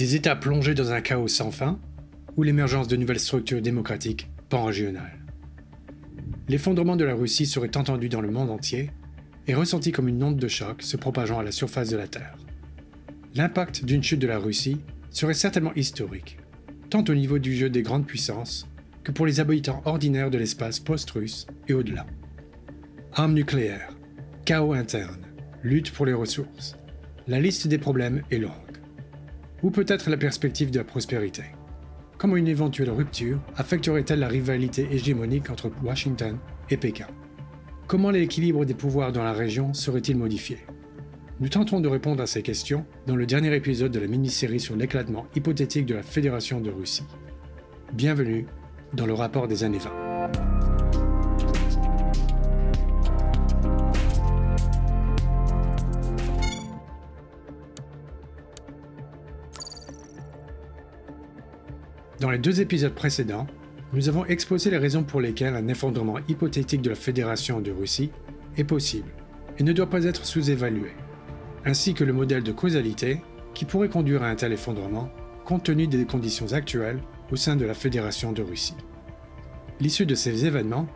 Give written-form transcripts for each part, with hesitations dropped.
Des États plongés dans un chaos sans fin ou l'émergence de nouvelles structures démocratiques pan-régionales. L'effondrement de la Russie serait entendu dans le monde entier et ressenti comme une onde de choc se propageant à la surface de la Terre. L'impact d'une chute de la Russie serait certainement historique, tant au niveau du jeu des grandes puissances que pour les habitants ordinaires de l'espace post-russe et au-delà. Armes nucléaires, chaos interne, lutte pour les ressources. La liste des problèmes est longue. Ou peut-être la perspective de la prospérité. Comment une éventuelle rupture affecterait-elle la rivalité hégémonique entre Washington et Pékin? Comment l'équilibre des pouvoirs dans la région serait-il modifié? Nous tenterons de répondre à ces questions dans le dernier épisode de la mini-série sur l'éclatement hypothétique de la Fédération de Russie. Bienvenue dans le rapport des années 20. Dans les deux épisodes précédents, nous avons exposé les raisons pour lesquelles un effondrement hypothétique de la Fédération de Russie est possible et ne doit pas être sous-évalué, ainsi que le modèle de causalité qui pourrait conduire à un tel effondrement compte tenu des conditions actuelles au sein de la Fédération de Russie. L'issue de ces événements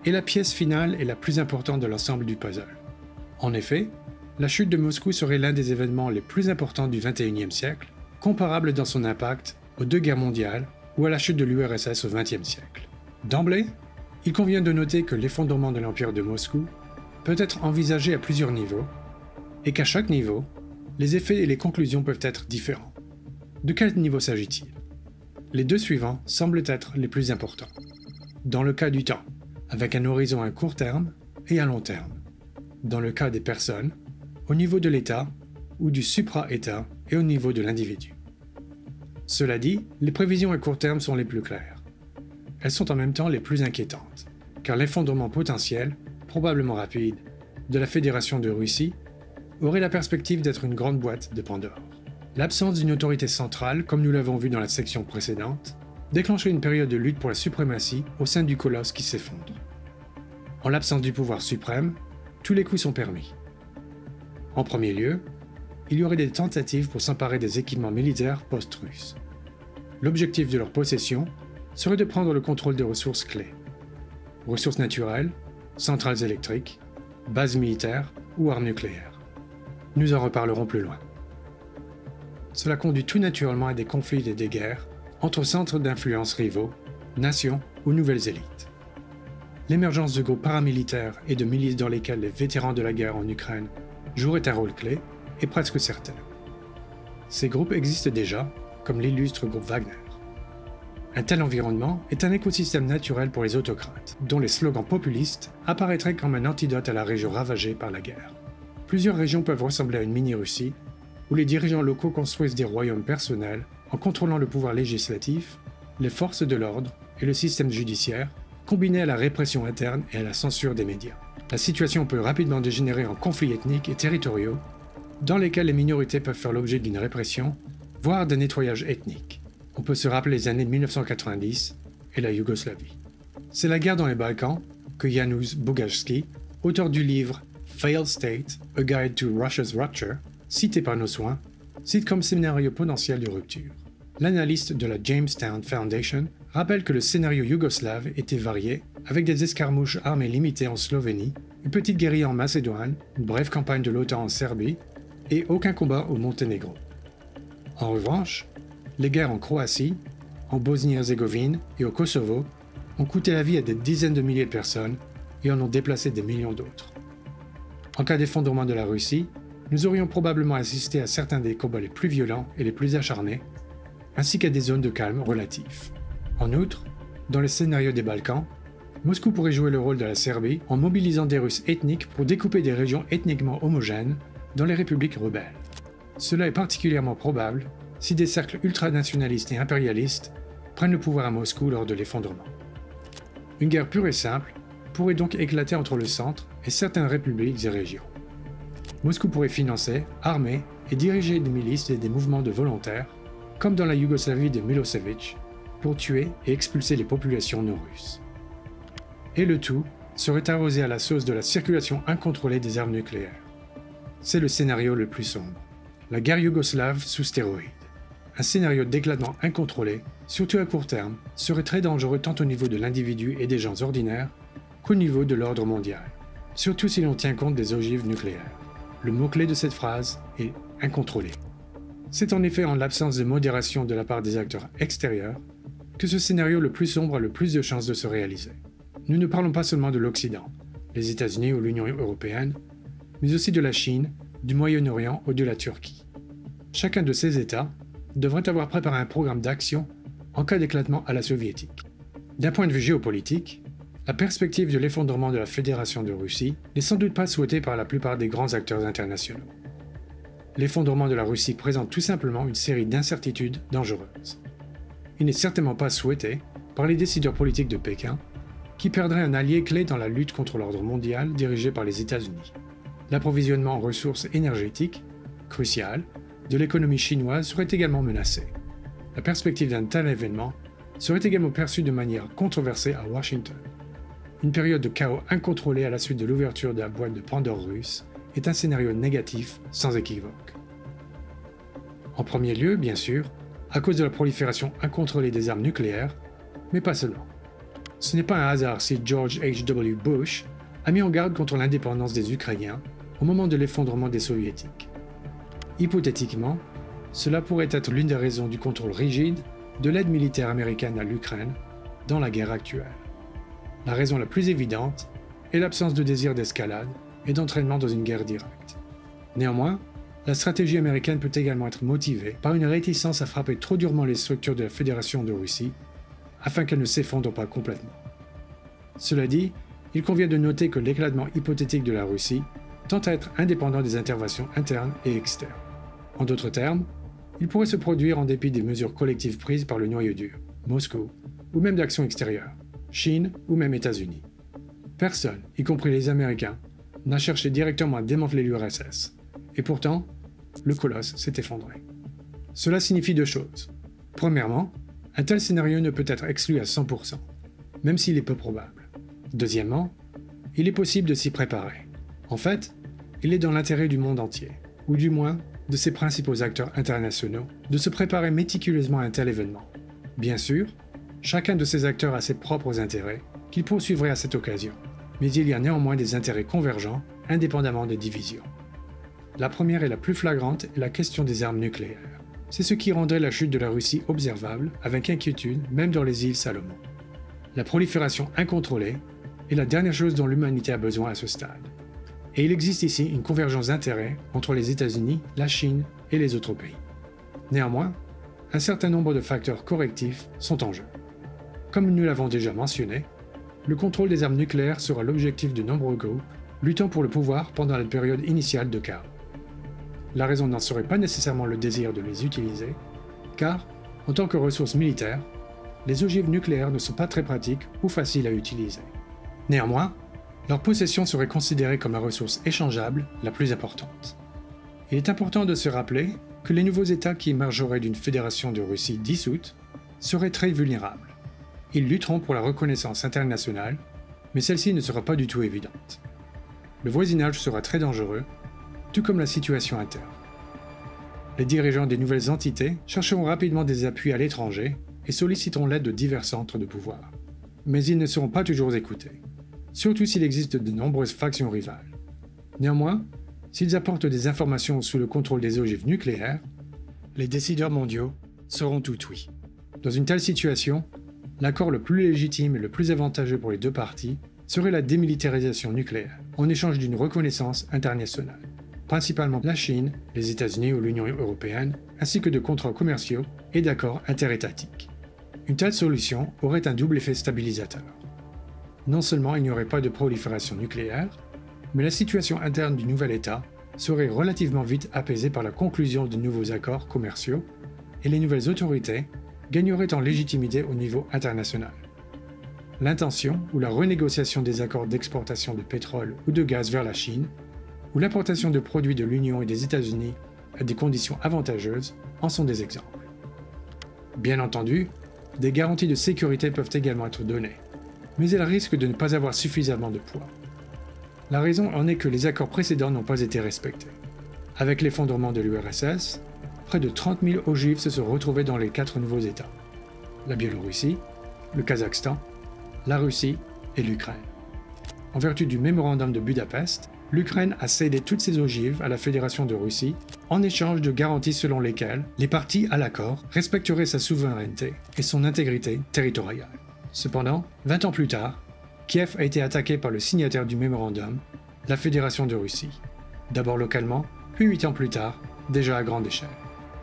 est la pièce finale et la plus importante de l'ensemble du puzzle. En effet, la chute de Moscou serait l'un des événements les plus importants du XXIe siècle, comparable dans son impact aux deux guerres mondiales ou à la chute de l'URSS au XXe siècle. D'emblée, il convient de noter que l'effondrement de l'Empire de Moscou peut être envisagé à plusieurs niveaux, et qu'à chaque niveau, les effets et les conclusions peuvent être différents. De quel niveau s'agit-il? Les deux suivants semblent être les plus importants. Dans le cas du temps, avec un horizon à court terme et à long terme. Dans le cas des personnes, au niveau de l'État ou du supra-État et au niveau de l'individu. Cela dit, les prévisions à court terme sont les plus claires. Elles sont en même temps les plus inquiétantes, car l'effondrement potentiel, probablement rapide, de la Fédération de Russie aurait la perspective d'être une grande boîte de Pandore. L'absence d'une autorité centrale, comme nous l'avons vu dans la section précédente, déclencherait une période de lutte pour la suprématie au sein du colosse qui s'effondre. En l'absence du pouvoir suprême, tous les coups sont permis. En premier lieu, il y aurait des tentatives pour s'emparer des équipements militaires post-russes. L'objectif de leur possession serait de prendre le contrôle des ressources clés. Ressources naturelles, centrales électriques, bases militaires ou armes nucléaires. Nous en reparlerons plus loin. Cela conduit tout naturellement à des conflits et des guerres entre centres d'influence rivaux, nations ou nouvelles élites. L'émergence de groupes paramilitaires et de milices dans lesquels les vétérans de la guerre en Ukraine joueraient un rôle clé est presque certaine. Ces groupes existent déjà, comme l'illustre groupe Wagner. Un tel environnement est un écosystème naturel pour les autocrates, dont les slogans populistes apparaîtraient comme un antidote à la région ravagée par la guerre. Plusieurs régions peuvent ressembler à une mini-Russie, où les dirigeants locaux construisent des royaumes personnels en contrôlant le pouvoir législatif, les forces de l'ordre et le système judiciaire, combinés à la répression interne et à la censure des médias. La situation peut rapidement dégénérer en conflits ethniques et territoriaux, dans lesquels les minorités peuvent faire l'objet d'une répression, voire d'un nettoyage ethnique. On peut se rappeler les années 1990 et la Yougoslavie. C'est la guerre dans les Balkans que Janusz Bugajski, auteur du livre Failed State, A Guide to Russia's Rupture, cité par nos soins, cite comme scénario potentiel de rupture. L'analyste de la Jamestown Foundation rappelle que le scénario yougoslave était varié, avec des escarmouches armées limitées en Slovénie, une petite guérilla en Macédoine, une brève campagne de l'OTAN en Serbie, et aucun combat au Monténégro. En revanche, les guerres en Croatie, en Bosnie-Herzégovine et au Kosovo ont coûté la vie à des dizaines de milliers de personnes et en ont déplacé des millions d'autres. En cas d'effondrement de la Russie, nous aurions probablement assisté à certains des combats les plus violents et les plus acharnés, ainsi qu'à des zones de calme relatif. En outre, dans les scénarios des Balkans, Moscou pourrait jouer le rôle de la Serbie en mobilisant des Russes ethniques pour découper des régions ethniquement homogènes dans les républiques rebelles. Cela est particulièrement probable si des cercles ultranationalistes et impérialistes prennent le pouvoir à Moscou lors de l'effondrement. Une guerre pure et simple pourrait donc éclater entre le centre et certaines républiques et régions. Moscou pourrait financer, armer et diriger des milices et des mouvements de volontaires, comme dans la Yougoslavie de Milosevic, pour tuer et expulser les populations non russes. Et le tout serait arrosé à la sauce de la circulation incontrôlée des armes nucléaires. C'est le scénario le plus sombre. La guerre yougoslave sous stéroïdes. un scénario d'éclatement incontrôlé, surtout à court terme, serait très dangereux tant au niveau de l'individu et des gens ordinaires qu'au niveau de l'ordre mondial, surtout si l'on tient compte des ogives nucléaires. Le mot-clé de cette phrase est « incontrôlé ». C'est en effet en l'absence de modération de la part des acteurs extérieurs que ce scénario le plus sombre a le plus de chances de se réaliser. Nous ne parlons pas seulement de l'Occident, les États-Unis ou l'Union européenne, mais aussi de la Chine, du Moyen-Orient ou de la Turquie. Chacun de ces États devrait avoir préparé un programme d'action en cas d'éclatement à la soviétique. D'un point de vue géopolitique, la perspective de l'effondrement de la Fédération de Russie n'est sans doute pas souhaitée par la plupart des grands acteurs internationaux. L'effondrement de la Russie présente tout simplement une série d'incertitudes dangereuses. Il n'est certainement pas souhaité par les décideurs politiques de Pékin, qui perdraient un allié clé dans la lutte contre l'ordre mondial dirigé par les États-Unis. L'approvisionnement en ressources énergétiques, crucial, de l'économie chinoise serait également menacé. La perspective d'un tel événement serait également perçue de manière controversée à Washington. Une période de chaos incontrôlé à la suite de l'ouverture de la boîte de Pandore russe est un scénario négatif sans équivoque. En premier lieu, bien sûr, à cause de la prolifération incontrôlée des armes nucléaires, mais pas seulement. Ce n'est pas un hasard si George H.W. Bush a mis en garde contre l'indépendance des Ukrainiens au moment de l'effondrement des Soviétiques. Hypothétiquement, cela pourrait être l'une des raisons du contrôle rigide de l'aide militaire américaine à l'Ukraine dans la guerre actuelle. La raison la plus évidente est l'absence de désir d'escalade et d'entraînement dans une guerre directe. Néanmoins, la stratégie américaine peut également être motivée par une réticence à frapper trop durement les structures de la Fédération de Russie afin qu'elles ne s'effondrent pas complètement. Cela dit, il convient de noter que l'éclatement hypothétique de la Russie tend à être indépendant des interventions internes et externes. En d'autres termes, il pourrait se produire en dépit des mesures collectives prises par le noyau dur, Moscou, ou même d'actions extérieures, Chine ou même États-Unis. Personne, y compris les Américains, n'a cherché directement à démanteler l'URSS, et pourtant, le colosse s'est effondré. Cela signifie deux choses. Premièrement, un tel scénario ne peut être exclu à 100%, même s'il est peu probable. Deuxièmement, il est possible de s'y préparer. En fait, il est dans l'intérêt du monde entier, ou du moins de ses principaux acteurs internationaux, de se préparer méticuleusement à un tel événement. Bien sûr, chacun de ces acteurs a ses propres intérêts, qu'il poursuivrait à cette occasion, mais il y a néanmoins des intérêts convergents, indépendamment des divisions. La première et la plus flagrante est la question des armes nucléaires. C'est ce qui rendrait la chute de la Russie observable, avec inquiétude, même dans les îles Salomon. La prolifération incontrôlée est la dernière chose dont l'humanité a besoin à ce stade. Et il existe ici une convergence d'intérêts entre les États-Unis, la Chine et les autres pays. Néanmoins, un certain nombre de facteurs correctifs sont en jeu. Comme nous l'avons déjà mentionné, le contrôle des armes nucléaires sera l'objectif de nombreux groupes luttant pour le pouvoir pendant la période initiale de chaos. La raison n'en serait pas nécessairement le désir de les utiliser, car, en tant que ressources militaires, les ogives nucléaires ne sont pas très pratiques ou faciles à utiliser. Néanmoins, leur possession serait considérée comme la ressource échangeable la plus importante. Il est important de se rappeler que les nouveaux États qui émergeraient d'une fédération de Russie dissoute seraient très vulnérables. Ils lutteront pour la reconnaissance internationale, mais celle-ci ne sera pas du tout évidente. Le voisinage sera très dangereux, tout comme la situation interne. Les dirigeants des nouvelles entités chercheront rapidement des appuis à l'étranger et solliciteront l'aide de divers centres de pouvoir. Mais ils ne seront pas toujours écoutés, surtout s'il existe de nombreuses factions rivales. Néanmoins, s'ils apportent des informations sous le contrôle des ogives nucléaires, les décideurs mondiaux seront tout oui. Dans une telle situation, l'accord le plus légitime et le plus avantageux pour les deux parties serait la démilitarisation nucléaire, en échange d'une reconnaissance internationale, principalement la Chine, les États-Unis ou l'Union européenne, ainsi que de contrats commerciaux et d'accords interétatiques. Une telle solution aurait un double effet stabilisateur. Non seulement il n'y aurait pas de prolifération nucléaire, mais la situation interne du nouvel État serait relativement vite apaisée par la conclusion de nouveaux accords commerciaux et les nouvelles autorités gagneraient en légitimité au niveau international. L'intention ou la renégociation des accords d'exportation de pétrole ou de gaz vers la Chine, ou l'importation de produits de l'Union et des États-Unis à des conditions avantageuses en sont des exemples. Bien entendu, des garanties de sécurité peuvent également être données, mais elles risquent de ne pas avoir suffisamment de poids. La raison en est que les accords précédents n'ont pas été respectés. Avec l'effondrement de l'URSS, près de 30 000 ogives se sont retrouvés dans les 4 nouveaux États: la Biélorussie, le Kazakhstan, la Russie et l'Ukraine. En vertu du mémorandum de Budapest, l'Ukraine a cédé toutes ses ogives à la Fédération de Russie en échange de garanties selon lesquelles les parties à l'accord respecteraient sa souveraineté et son intégrité territoriale. Cependant, 20 ans plus tard, Kiev a été attaqué par le signataire du mémorandum, la Fédération de Russie. D'abord localement, puis 8 ans plus tard, déjà à grande échelle.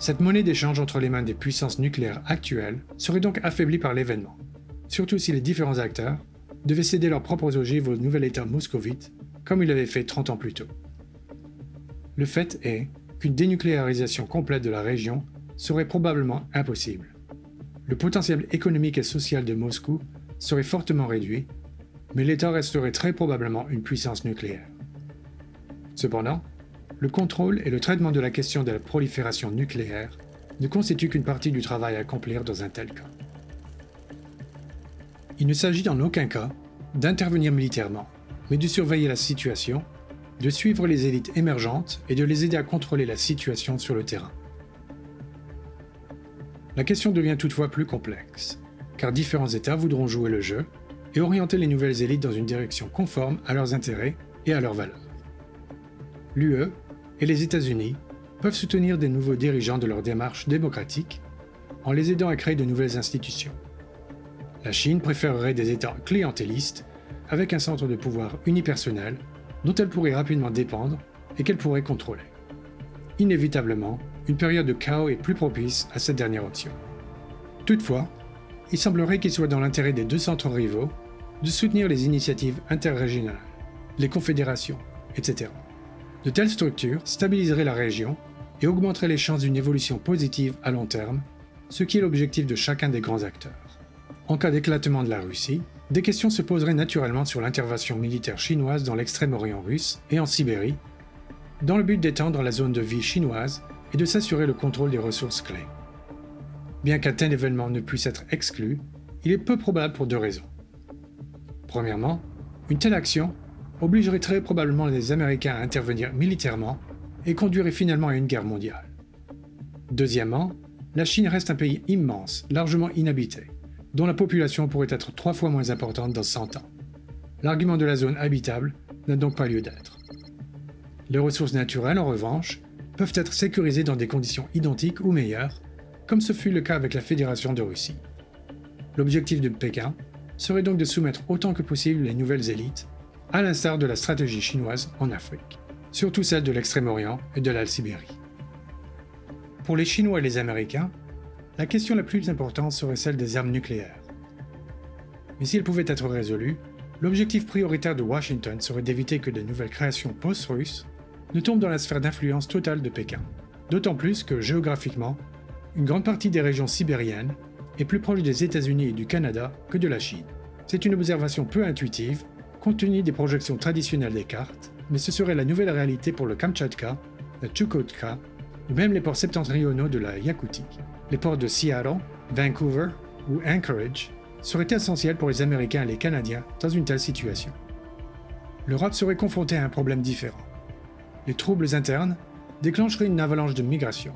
Cette monnaie d'échange entre les mains des puissances nucléaires actuelles serait donc affaiblie par l'événement, surtout si les différents acteurs devaient céder leurs propres ogives au nouvel État moscovite, comme il l'avait fait 30 ans plus tôt. Le fait est qu'une dénucléarisation complète de la région serait probablement impossible. Le potentiel économique et social de Moscou serait fortement réduit, mais l'État resterait très probablement une puissance nucléaire. Cependant, le contrôle et le traitement de la question de la prolifération nucléaire ne constituent qu'une partie du travail à accomplir dans un tel cas. Il ne s'agit en aucun cas d'intervenir militairement, mais de surveiller la situation, de suivre les élites émergentes et de les aider à contrôler la situation sur le terrain. La question devient toutefois plus complexe, car différents États voudront jouer le jeu et orienter les nouvelles élites dans une direction conforme à leurs intérêts et à leurs valeurs. L'UE et les États-Unis peuvent soutenir des nouveaux dirigeants de leur démarche démocratique en les aidant à créer de nouvelles institutions. La Chine préférerait des États clientélistes avec un centre de pouvoir unipersonnel dont elle pourrait rapidement dépendre et qu'elle pourrait contrôler. Inévitablement, une période de chaos est plus propice à cette dernière option. Toutefois, il semblerait qu'il soit dans l'intérêt des deux centres rivaux de soutenir les initiatives interrégionales, les confédérations, etc. De telles structures stabiliseraient la région et augmenteraient les chances d'une évolution positive à long terme, ce qui est l'objectif de chacun des grands acteurs. En cas d'éclatement de la Russie, des questions se poseraient naturellement sur l'intervention militaire chinoise dans l'extrême-orient russe et en Sibérie, dans le but d'étendre la zone de vie chinoise et de s'assurer le contrôle des ressources clés. Bien qu'un tel événement ne puisse être exclu, il est peu probable pour deux raisons. Premièrement, une telle action obligerait très probablement les Américains à intervenir militairement et conduirait finalement à une guerre mondiale. Deuxièmement, la Chine reste un pays immense, largement inhabité, dont la population pourrait être 3 fois moins importante dans 100 ans. L'argument de la zone habitable n'a donc pas lieu d'être. Les ressources naturelles, en revanche, peuvent être sécurisées dans des conditions identiques ou meilleures, comme ce fut le cas avec la Fédération de Russie. L'objectif de Pékin serait donc de soumettre autant que possible les nouvelles élites, à l'instar de la stratégie chinoise en Afrique, surtout celle de l'Extrême-Orient et de l'Alsibérie. Pour les Chinois et les Américains, la question la plus importante serait celle des armes nucléaires. Mais si elle pouvait être résolue, l'objectif prioritaire de Washington serait d'éviter que de nouvelles créations post-russes ne tombent dans la sphère d'influence totale de Pékin, d'autant plus que, géographiquement, une grande partie des régions sibériennes est plus proche des États-Unis et du Canada que de la Chine. C'est une observation peu intuitive, compte tenu des projections traditionnelles des cartes, mais ce serait la nouvelle réalité pour le Kamtchatka, la Tchoukotka, ou même les ports septentrionaux de la Yakoutie. Les ports de Seattle, Vancouver ou Anchorage seraient essentiels pour les Américains et les Canadiens dans une telle situation. L'Europe serait confrontée à un problème différent. Les troubles internes déclencheraient une avalanche de migration,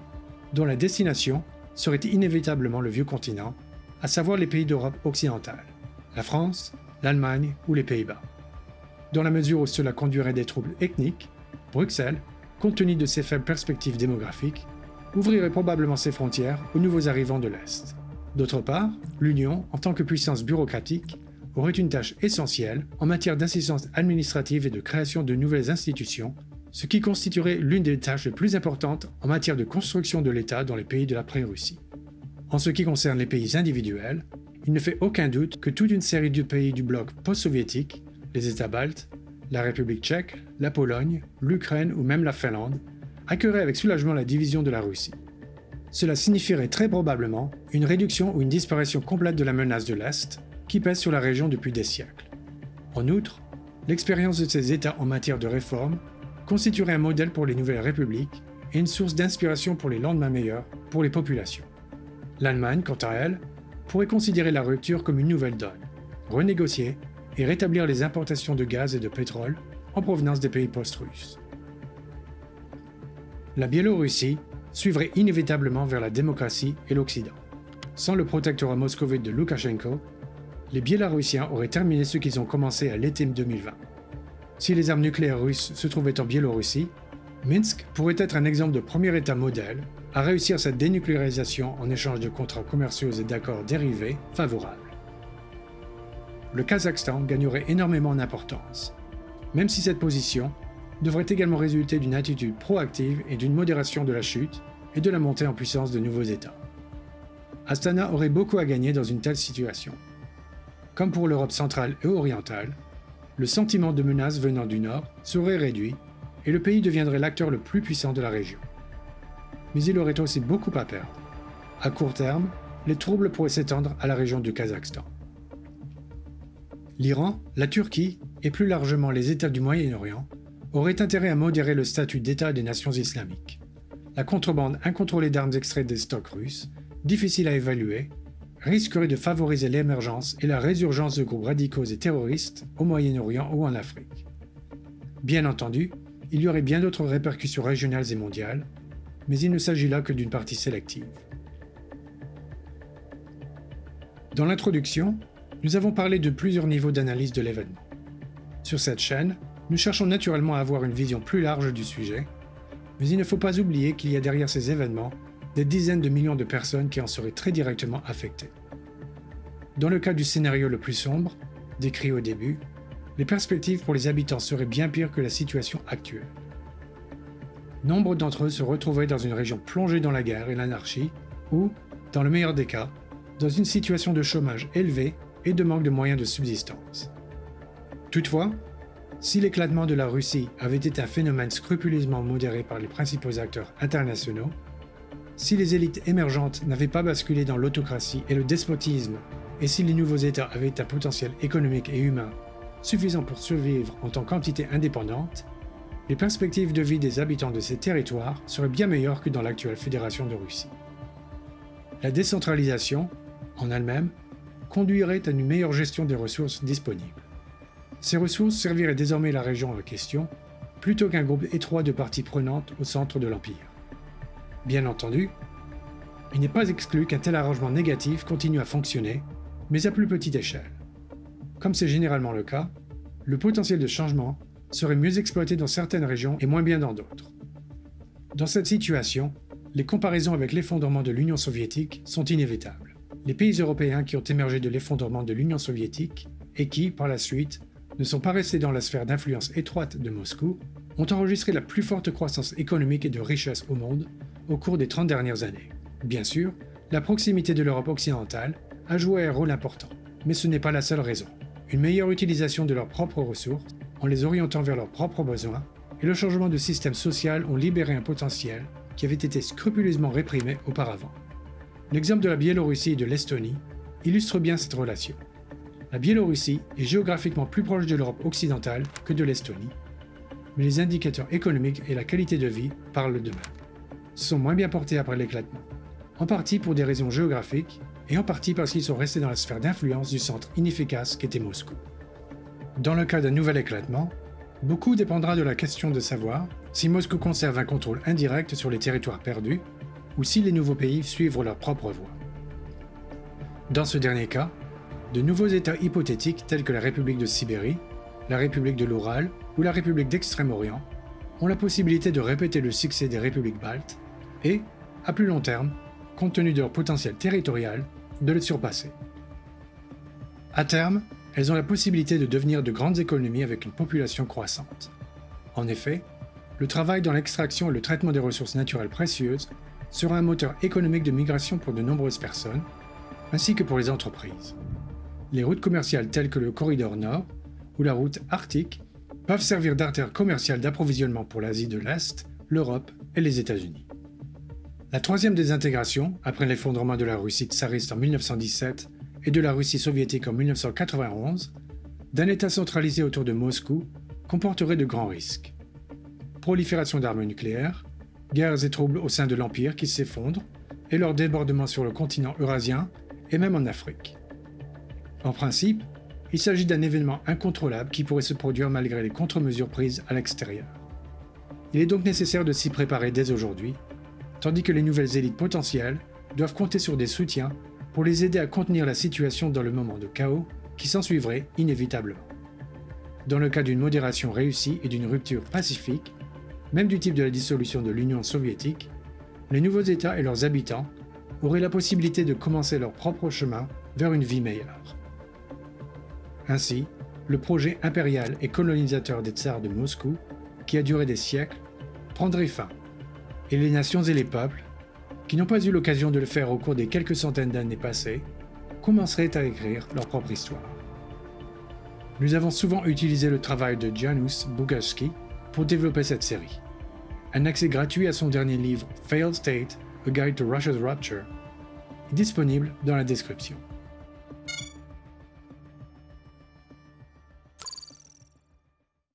dont la destination serait inévitablement le vieux continent, à savoir les pays d'Europe occidentale, la France, l'Allemagne ou les Pays-Bas. Dans la mesure où cela conduirait des troubles ethniques, Bruxelles, compte tenu de ses faibles perspectives démographiques, ouvrirait probablement ses frontières aux nouveaux arrivants de l'Est. D'autre part, l'Union, en tant que puissance bureaucratique, aurait une tâche essentielle en matière d'assistance administrative et de création de nouvelles institutions, ce qui constituerait l'une des tâches les plus importantes en matière de construction de l'État dans les pays de l'après-Russie. En ce qui concerne les pays individuels, il ne fait aucun doute que toute une série de pays du bloc post-soviétique, les États baltes, la République tchèque, la Pologne, l'Ukraine ou même la Finlande, accueilleraient avec soulagement la division de la Russie. Cela signifierait très probablement une réduction ou une disparition complète de la menace de l'Est, qui pèse sur la région depuis des siècles. En outre, l'expérience de ces États en matière de réforme constituerait un modèle pour les nouvelles républiques et une source d'inspiration pour les lendemains meilleurs pour les populations. L'Allemagne, quant à elle, pourrait considérer la rupture comme une nouvelle donne, renégocier et rétablir les importations de gaz et de pétrole en provenance des pays post-russes. La Biélorussie suivrait inévitablement vers la démocratie et l'Occident. Sans le protectorat moscovite de Loukachenko, les Biélorussiens auraient terminé ce qu'ils ont commencé à l'été 2020. Si les armes nucléaires russes se trouvaient en Biélorussie, Minsk pourrait être un exemple de premier État modèle à réussir sa dénucléarisation en échange de contrats commerciaux et d'accords dérivés favorables. Le Kazakhstan gagnerait énormément en importance, même si cette position devrait également résulter d'une attitude proactive et d'une modération de la chute et de la montée en puissance de nouveaux États. Astana aurait beaucoup à gagner dans une telle situation. Comme pour l'Europe centrale et orientale, le sentiment de menace venant du Nord serait réduit et le pays deviendrait l'acteur le plus puissant de la région. Mais il aurait aussi beaucoup à perdre. À court terme, les troubles pourraient s'étendre à la région du Kazakhstan. L'Iran, la Turquie et plus largement les États du Moyen-Orient auraient intérêt à modérer le statut d'État des nations islamiques. La contrebande incontrôlée d'armes extraites des stocks russes, difficile à évaluer, risquerait de favoriser l'émergence et la résurgence de groupes radicaux et terroristes au Moyen-Orient ou en Afrique. Bien entendu, il y aurait bien d'autres répercussions régionales et mondiales, mais il ne s'agit là que d'une partie sélective. Dans l'introduction, nous avons parlé de plusieurs niveaux d'analyse de l'événement. Sur cette chaîne, nous cherchons naturellement à avoir une vision plus large du sujet, mais il ne faut pas oublier qu'il y a derrière ces événements des dizaines de millions de personnes qui en seraient très directement affectées. Dans le cas du scénario le plus sombre, décrit au début, les perspectives pour les habitants seraient bien pires que la situation actuelle. Nombre d'entre eux se retrouveraient dans une région plongée dans la guerre et l'anarchie, ou, dans le meilleur des cas, dans une situation de chômage élevé et de manque de moyens de subsistance. Toutefois, si l'éclatement de la Russie avait été un phénomène scrupuleusement modéré par les principaux acteurs internationaux, si les élites émergentes n'avaient pas basculé dans l'autocratie et le despotisme, et si les nouveaux États avaient un potentiel économique et humain suffisant pour survivre en tant qu'entité indépendante, les perspectives de vie des habitants de ces territoires seraient bien meilleures que dans l'actuelle Fédération de Russie. La décentralisation, en elle-même, conduirait à une meilleure gestion des ressources disponibles. Ces ressources serviraient désormais la région en question, plutôt qu'un groupe étroit de parties prenantes au centre de l'Empire. Bien entendu, il n'est pas exclu qu'un tel arrangement négatif continue à fonctionner, mais à plus petite échelle. Comme c'est généralement le cas, le potentiel de changement serait mieux exploité dans certaines régions et moins bien dans d'autres. Dans cette situation, les comparaisons avec l'effondrement de l'Union soviétique sont inévitables. Les pays européens qui ont émergé de l'effondrement de l'Union soviétique et qui, par la suite, ne sont pas restés dans la sphère d'influence étroite de Moscou, ont enregistré la plus forte croissance économique et de richesse au monde au cours des 30 dernières années. Bien sûr, la proximité de l'Europe occidentale a joué un rôle important, mais ce n'est pas la seule raison. Une meilleure utilisation de leurs propres ressources, en les orientant vers leurs propres besoins, et le changement de système social ont libéré un potentiel qui avait été scrupuleusement réprimé auparavant. L'exemple de la Biélorussie et de l'Estonie illustre bien cette relation. La Biélorussie est géographiquement plus proche de l'Europe occidentale que de l'Estonie, mais les indicateurs économiques et la qualité de vie parlent d'eux-mêmes. Sont moins bien portés après l'éclatement, en partie pour des raisons géographiques et en partie parce qu'ils sont restés dans la sphère d'influence du centre inefficace qu'était Moscou. Dans le cas d'un nouvel éclatement, beaucoup dépendra de la question de savoir si Moscou conserve un contrôle indirect sur les territoires perdus ou si les nouveaux pays suivent leur propre voie. Dans ce dernier cas, de nouveaux États hypothétiques tels que la République de Sibérie, la République de l'Oural ou la République d'Extrême-Orient ont la possibilité de répéter le succès des républiques baltes et, à plus long terme, compte tenu de leur potentiel territorial, de le surpasser. À terme, elles ont la possibilité de devenir de grandes économies avec une population croissante. En effet, le travail dans l'extraction et le traitement des ressources naturelles précieuses sera un moteur économique de migration pour de nombreuses personnes, ainsi que pour les entreprises. Les routes commerciales telles que le Corridor Nord ou la route Arctique peuvent servir d'artère commerciale d'approvisionnement pour l'Asie de l'Est, l'Europe et les États-Unis. La troisième désintégration, après l'effondrement de la Russie tsariste en 1917 et de la Russie soviétique en 1991, d'un État centralisé autour de Moscou, comporterait de grands risques. Prolifération d'armes nucléaires, guerres et troubles au sein de l'Empire qui s'effondrent, et leur débordement sur le continent eurasien et même en Afrique. En principe, il s'agit d'un événement incontrôlable qui pourrait se produire malgré les contre-mesures prises à l'extérieur. Il est donc nécessaire de s'y préparer dès aujourd'hui, tandis que les nouvelles élites potentielles doivent compter sur des soutiens pour les aider à contenir la situation dans le moment de chaos qui s'ensuivrait inévitablement. Dans le cas d'une modération réussie et d'une rupture pacifique, même du type de la dissolution de l'Union soviétique, les nouveaux États et leurs habitants auraient la possibilité de commencer leur propre chemin vers une vie meilleure. Ainsi, le projet impérial et colonisateur des tsars de Moscou, qui a duré des siècles, prendrait fin, et les nations et les peuples, qui n'ont pas eu l'occasion de le faire au cours des quelques centaines d'années passées, commenceraient à écrire leur propre histoire. Nous avons souvent utilisé le travail de Janusz Bugajski pour développer cette série. Un accès gratuit à son dernier livre Failed State, A Guide to Russia's Rupture est disponible dans la description.